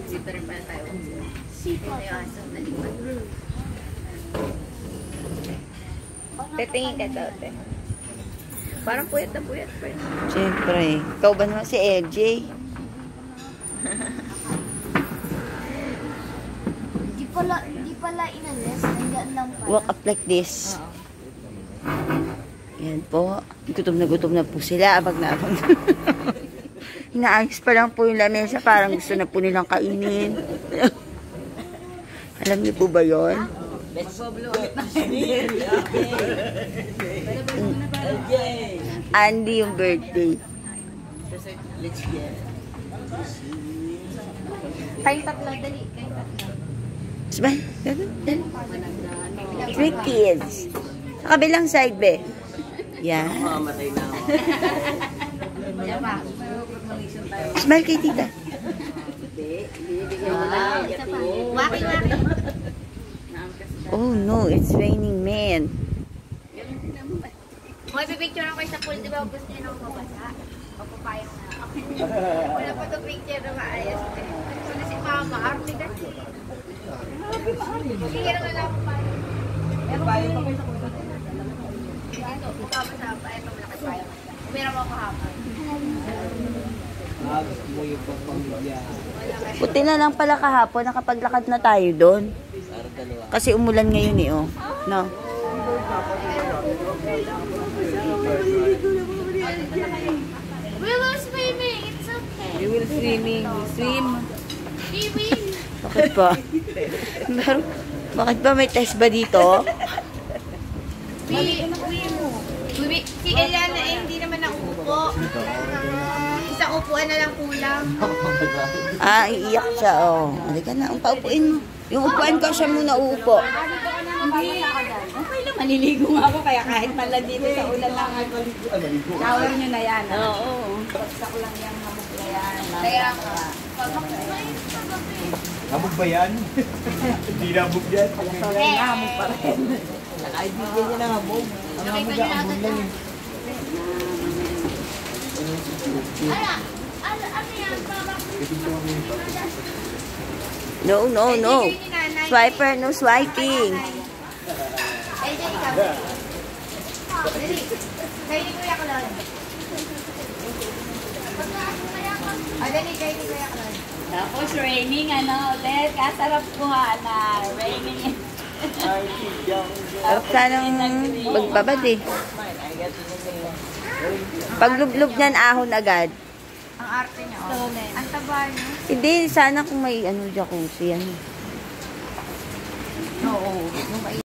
Dito rin pala tayo. Ito yung asang nalipat. Tetingin ka daw, te. Parang puyat na puyat pa rin. Siyempre. Ikaw ba naman si LJ? Di pala inalis. Hanggang lang pala. Walk up like this. Yan po. Gutom na po sila. Abag na abag. Inaayos pa lang po yung lamesa. Parang gusto na po nilang kainin. Alam niyo po ba yun? Andy yung birthday. Kain tatlo, dali. Kain tatlo. Sabay. Three kids. Sa kabilang side, be. Yan. Smile kay tita. Waki. Oh no, it's raining, man. May pipicture ako sa pool. Di ba gusto niya nang mabasa? Papapayang na ako. Wala pa ito picture na maayos. Wala si mama. Arte ka. Sige na lang ako pa. Ito, mukha mo sa pa. Ito, malaki payang. Umira mo ako hapon. Puti na lang pala kahapon, nakapaglakad na tayo doon. Kasi umulan ngayon eh, oh. No? We will swimming. It's okay. We will swimming. We swim. Swimming. Bakit ba? Bakit ba may test ba dito? Si Eliana eh, hindi naman nauupo. Isang upuan na lang kulang. Ah, iiyak siya, oh. Halika na, ang paupuin mo. Yung upuan ko siya muna uupo. Okay lang, maliligo nga ako kaya kahit pala dito sa ulan lang ako. Shower nyo na yan. Oo. Baksak lang yung hamok na yan. Kaya Hamog ba yan? Hindi na hamog yan. Sorry na, hamok pa rin. Nakaibigyan niya ng hamog. Ang hamog na hamog lang yun. No, no, no. Swiper, no swiping. LJ, ikaw. Dali. Kayo ni Kuya Kalon. Dali, kayo ni Kuya Kalon. Tapos raining ulit. Kasarap ko na. Raining. Sarap sanang magbabad eh. Paglublob niyan, ahon agad. Ang arte niya. Ang taba niya. Hindi, sana kung may jacuzzi yan.